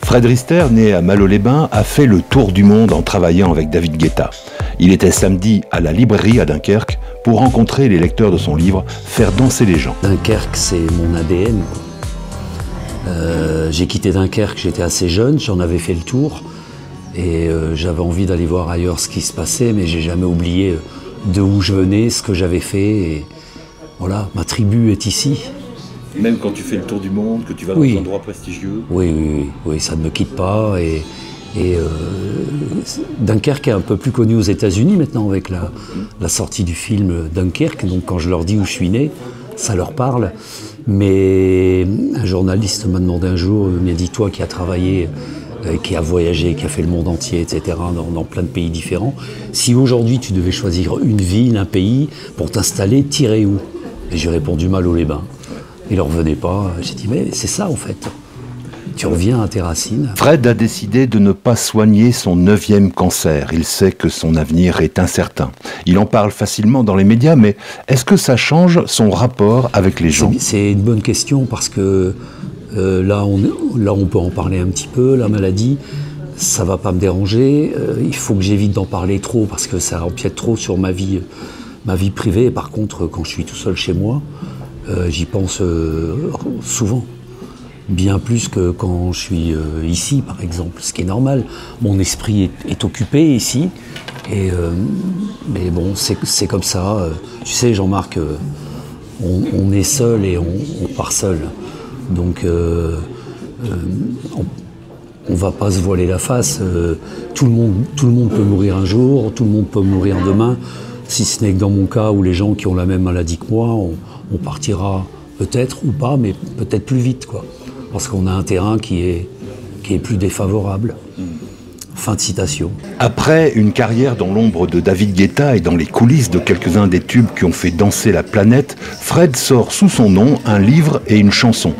Fred Rister, né à Malo-les-Bains, a fait le tour du monde en travaillant avec David Guetta. Il était samedi à la librairie à Dunkerque pour rencontrer les lecteurs de son livre « Faire danser les gens ». Dunkerque, c'est mon ADN. J'ai quitté Dunkerque, j'étais assez jeune, j'en avais fait le tour. Et j'avais envie d'aller voir ailleurs ce qui se passait, mais j'ai jamais oublié de où je venais, ce que j'avais fait. Et voilà, ma tribu est ici. Même quand tu fais le tour du monde, que tu vas dans des endroits prestigieux. Oui, ça ne me quitte pas. Et Dunkerque est un peu plus connu aux États-Unis maintenant avec la sortie du film Dunkerque. Donc quand je leur dis où je suis né, ça leur parle. Mais un journaliste m'a demandé un jour, il m'a dit, toi qui as travaillé, qui a voyagé, qui a fait le monde entier, etc., dans plein de pays différents, si aujourd'hui tu devais choisir une ville, un pays pour t'installer, t'irais où? Et j'ai répondu Malo-les-Bains. Il leur revenait pas. J'ai dit, mais c'est ça en fait. Tu reviens à tes racines. Fred a décidé de ne pas soigner son 9e cancer. Il sait que son avenir est incertain. Il en parle facilement dans les médias, mais est-ce que ça change son rapport avec les gens? C'est une bonne question parce que là, on peut en parler un petit peu. La maladie, ça va pas me déranger. Il faut que j'évite d'en parler trop parce que ça empiète trop sur ma vie privée. Par contre, quand je suis tout seul chez moi, j'y pense souvent. Bien plus que quand je suis ici, par exemple, ce qui est normal. Mon esprit est occupé ici, mais bon, c'est comme ça. Tu sais, Jean-Marc, on est seul et on part seul. Donc, on va pas se voiler la face. Tout le monde peut mourir un jour, tout le monde peut mourir demain. Si ce n'est que dans mon cas, où les gens qui ont la même maladie que moi, on partira peut-être ou pas, mais peut-être plus vite, quoi. Parce qu'on a un terrain qui est plus défavorable. Fin de citation. Après une carrière dans l'ombre de David Guetta et dans les coulisses de quelques-uns des tubes qui ont fait danser la planète, Fred sort sous son nom un livre et une chanson.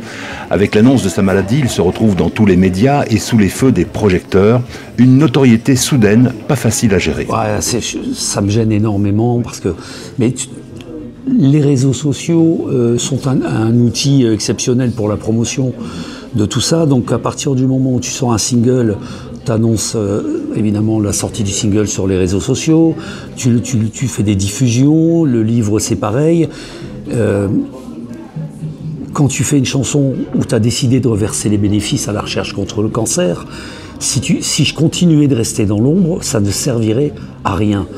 Avec l'annonce de sa maladie, il se retrouve dans tous les médias et sous les feux des projecteurs. Une notoriété soudaine, pas facile à gérer. Ouais, ça me gêne énormément parce que... Les réseaux sociaux sont un outil exceptionnel pour la promotion de tout ça. Donc à partir du moment où tu sors un single, tu annonces évidemment la sortie du single sur les réseaux sociaux, tu fais des diffusions, le livre c'est pareil. Quand tu fais une chanson où tu as décidé de reverser les bénéfices à la recherche contre le cancer, si je continuais de rester dans l'ombre, ça ne servirait à rien.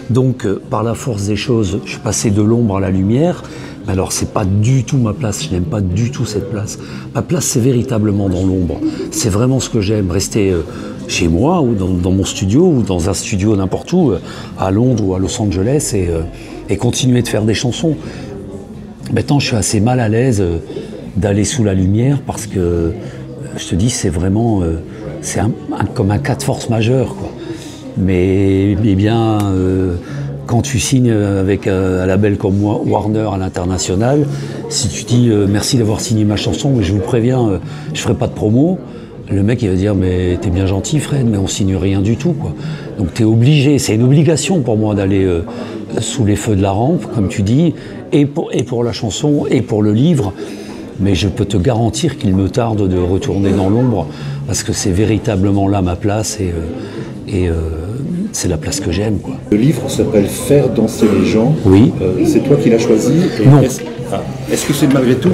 Donc, par la force des choses, je suis passé de l'ombre à la lumière. Mais alors, c'est pas du tout ma place. Je n'aime pas du tout cette place. Ma place, c'est véritablement dans l'ombre. C'est vraiment ce que j'aime, rester chez moi ou dans mon studio ou dans un studio n'importe où, à Londres ou à Los Angeles, et continuer de faire des chansons. Maintenant, je suis assez mal à l'aise d'aller sous la lumière parce que, je te dis, c'est vraiment comme un cas de force majeure, quoi. Mais bien, quand tu signes avec un label comme moi, Warner à l'international, si tu dis merci d'avoir signé ma chanson, mais je vous préviens, je ferai pas de promo, le mec il va dire mais t'es bien gentil Fred, mais on signe rien du tout, quoi. Donc t'es obligé, c'est une obligation pour moi d'aller sous les feux de la rampe, comme tu dis, et pour la chanson et pour le livre. Mais je peux te garantir qu'il me tarde de retourner dans l'ombre parce que c'est véritablement là ma place et c'est la place que j'aime, quoi. Le livre s'appelle « Faire danser les gens ». Oui. C'est toi qui l'as choisi. Non. Est-ce que c'est malgré tout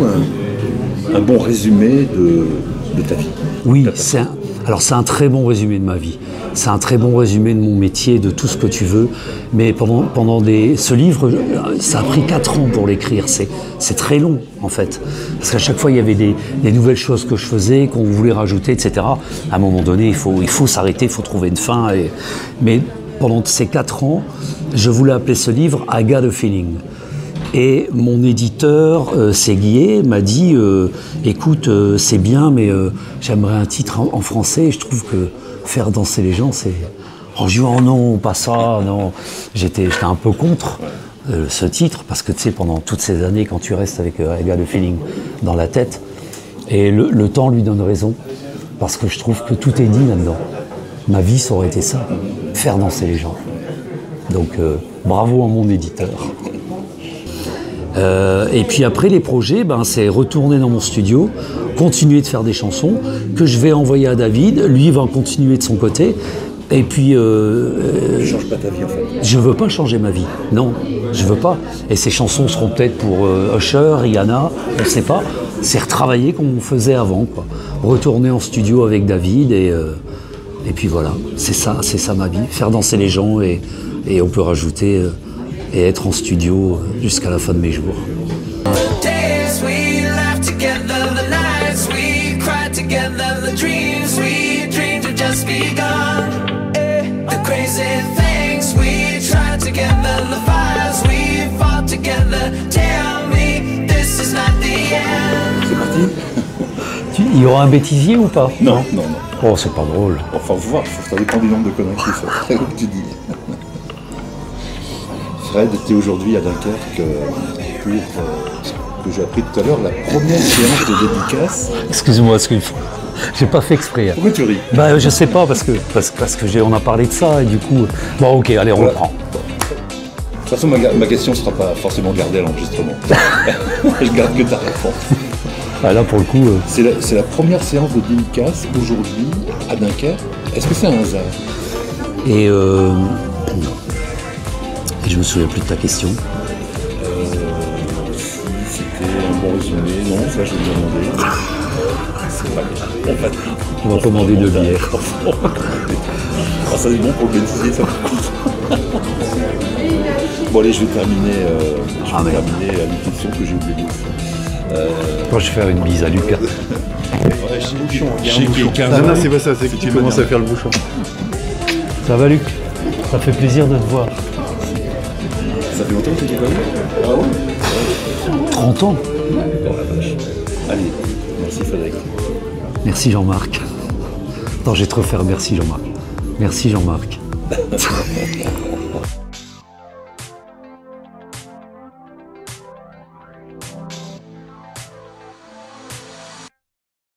un bon résumé de ta vie? Oui, c'est un très bon résumé de ma vie. C'est un très bon résumé de mon métier, de tout ce que tu veux. Mais ce livre, ça a pris 4 ans pour l'écrire. C'est très long, en fait. Parce qu'à chaque fois, il y avait des nouvelles choses que je faisais, qu'on voulait rajouter, etc. À un moment donné, il faut s'arrêter, il faut trouver une fin. Mais pendant ces 4 ans, je voulais appeler ce livre « I Got a Feeling ». Et mon éditeur, Séguier, m'a dit écoute, c'est bien, mais j'aimerais un titre en français. Et je trouve que faire danser les gens, c'est... Oh, je dis oh non, pas ça, non. J'étais un peu contre ce titre, parce que tu sais, pendant toutes ces années, quand tu restes avec I Got a Feeling dans la tête, et le temps lui donne raison, parce que je trouve que tout est dit là-dedans. Ma vie, ça aurait été ça, faire danser les gens. Donc, bravo à mon éditeur. Et puis après, les projets, c'est retourner dans mon studio, continuer de faire des chansons que je vais envoyer à David. Lui va continuer de son côté. Et puis, Tu ne changes pas ta vie en fait. je veux pas changer ma vie. Non, je veux pas. Et ces chansons seront peut-être pour Usher, Rihanna, on ne sait pas. C'est retravailler comme on faisait avant, quoi. Retourner en studio avec David et puis voilà. C'est ça ma vie. Faire danser les gens et on peut rajouter et être en studio jusqu'à la fin de mes jours. Days we laughed together, the nights we cried together, the dreams we dreamed have just begun. The crazy things we tried together, the fires we fought together. Tell me this is not the end. C'est parti? Il y aura un bêtisier ou pas? Non. Oh, c'est pas drôle. Enfin, faut voir, ça dépend du nombre de conneries qui sont. C'est ce que tu dis. Fred, tu es aujourd'hui à Dunkerque pour ce que j'ai appris tout à l'heure, la première séance de dédicace. Excuse-moi, j'ai pas fait exprès. Pourquoi tu ris? Je sais pas, parce que on a parlé de ça et du coup... Bon, ok, allez, on reprend. De toute façon, ma question ne sera pas forcément gardée à l'enregistrement. Je garde que ta réponse. Là, pour le coup... C'est la première séance de dédicace aujourd'hui à Dunkerque. Est-ce que c'est un hasard? Et je me souviens plus de ta question. Si c'était un bon résumé, non, ça je vais me demander. C'est pas grave. On va commander 2 bières. Ça c'est bon pour le bêtisier, ça par contre. Bon allez, je vais terminer la question que j'ai oublié de faire. Moi, je vais faire une bise à Lucas. Chez quelqu'un. Non, c'est pas ça, c'est que tu commences à faire le bouchon. Ça va, Luc? Ça fait plaisir de te voir. Ça fait longtemps que tu n'es pas vu? Ah ouais? 30 ans. Oh la vache. Allez, merci Frédéric. Merci Jean-Marc. Attends, je vais te refaire merci Jean-Marc. Merci Jean-Marc.